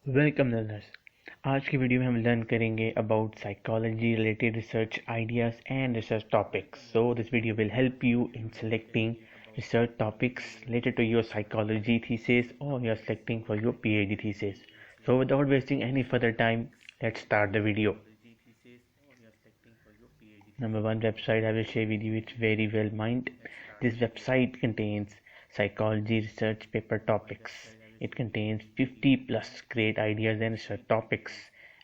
Welcome learners. आज की video में हम लर्न करेंगे about psychology related research ideas and research topics. So this video will help you in selecting research topics related to your psychology thesis or you're selecting for your PhD thesis. So without wasting any further time, let's start the video. Number one website I will share with you, it's very well mined. This website contains psychology research paper topics. It contains 50 plus great ideas and research topics.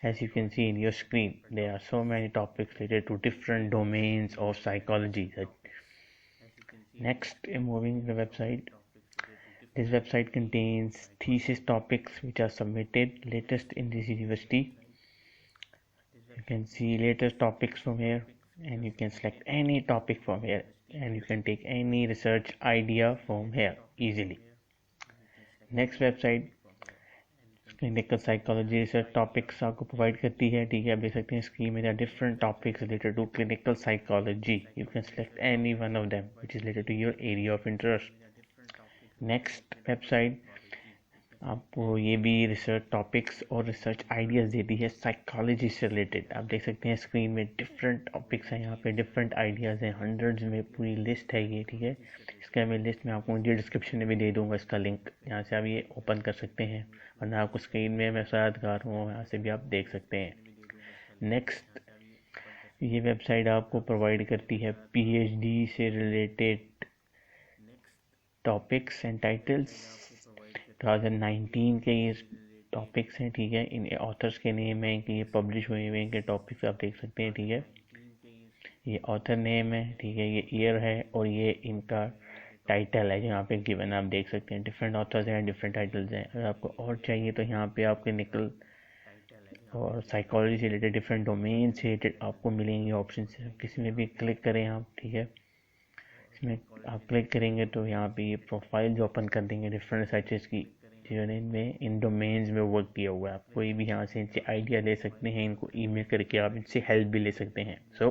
As you can see in your screen, there are so many topics related to different domains of psychology. Next, moving to the website. This website contains thesis topics which are submitted latest in this university. You can see latest topics from here, and you can select any topic from here, and you can take any research idea from here easily. Next website clinical psychology research topics आपको provide करती है। ठीक है, आप देख सकते हैं screen में different topics related to clinical psychology. You can select any one of them which is related to your area of interest. Next website आपको ये भी रिसर्च टॉपिक्स और रिसर्च आइडियाज़ देती है साइकोलॉजी से रिलेटेड। आप देख सकते हैं स्क्रीन में डिफरेंट टॉपिक्स हैं, यहाँ पे डिफरेंट आइडियाज़ हैं, हंड्रेड्स में पूरी लिस्ट है ये। ठीक है, इसका मैं लिस्ट में आपको मुझे डिस्क्रिप्शन में भी दे दूंगा इसका लिंक, यहाँ से आप ये ओपन कर सकते हैं, वरना आपको स्क्रीन में मैं शायद दिखा रहा हूँ, यहाँ से भी आप देख सकते हैं। नेक्स्ट, ये वेबसाइट आपको प्रोवाइड करती है PhD से रिलेटेड टॉपिक्स एंड टाइटल्स। 2019 के ये टॉपिक्स हैं। ठीक है, इन ऑथर्स के नेम है कि ये पब्लिश हुए हुए इनके टॉपिक्स आप देख सकते हैं। ठीक है, ये ऑथर नेम है, ठीक है, ये ईयर है और ये इनका टाइटल है यहाँ पे गिवन, आप देख सकते हैं। डिफरेंट ऑथर्स हैं, डिफरेंट टाइटल्स हैं। अगर आपको और चाहिए तो यहाँ पे आप क्लिनिकल और साइकोलॉजी से रिलेटेड डिफरेंट डोमेन से रिलेटेड आपको मिलेंगे ऑप्शन से। किसी में भी क्लिक करें आप, ठीक है, इसमें आप क्लिक करेंगे तो यहाँ पे ये प्रोफाइल्स ओपन कर देंगे डिफरेंट रिसर्चेस की जिन्होंने इनमें इन डोमेन्स में वर्क किया हुआ है। आप कोई भी यहाँ से इनसे आइडिया ले सकते हैं, इनको ईमेल करके आप इनसे हेल्प भी ले सकते हैं। So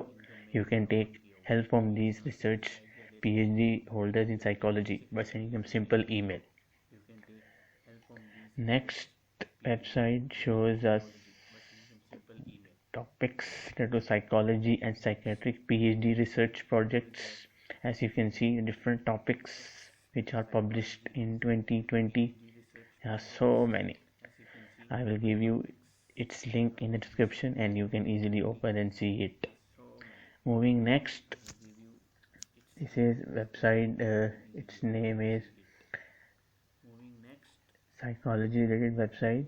you can take help from these research PhD holders in psychology by sending them simple email. Next website shows us topics related to psychology and psychiatric PhD research projects. As you can see, different topics which are published in 2020. There are so many. I will give you its link in the description and you can easily open and see it. Moving next, this is website, its name is psychology related website.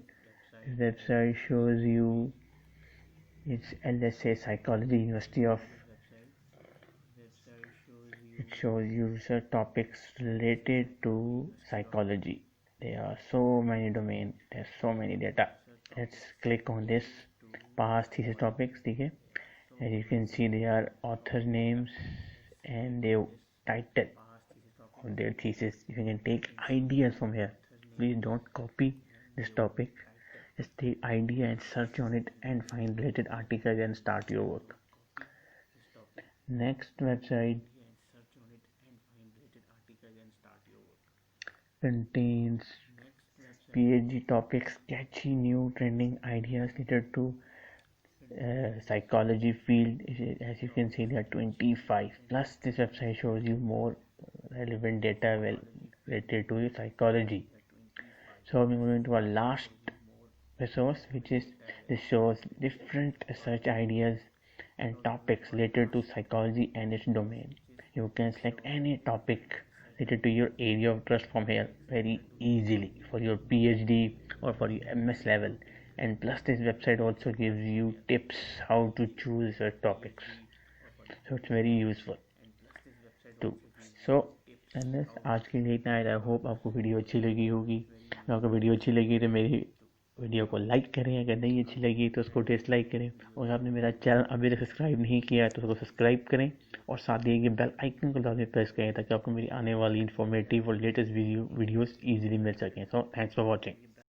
This website shows you it's LSA Psychology University of, it shows you research topics related to psychology. There are so many domains, there's so many data. Let's click on this past thesis topics. ठीक है, as you can see there are author names and their title of their thesis. You can take ideas from here. Please don't copy this topic, just take idea and search on it and find related articles and start your work. Next website contains PhD topics, catchy new trending ideas related to psychology field. As you can see, there are 25 plus. This website shows you more relevant data related to psychology. So we're moving to our last resource, which is this shows different research ideas and topics related to psychology and its domain. You can select any topic related to your area of interest from here very easily for your PhD or for your MS level. And plus this website also gives you tips how to choose research topics, so it's very useful too. So आज के लिए इतना है। I hope आपको video अच्छी लगी होगी। अगर आपको वीडियो अच्छी लगी तो मेरी वीडियो को लाइक करें, अगर नहीं अच्छी लगी तो उसको डिसलाइक करें, और आपने मेरा चैनल अभी तक सब्सक्राइब नहीं किया तो उसको सब्सक्राइब करें और साथ दिए गए बेल आइकन को लाजमी प्रेस करें ताकि आपको मेरी आने वाली इन्फॉर्मेटिव और लेटेस्ट वीडियोस ईजिली मिल सकें। So thanks for watching.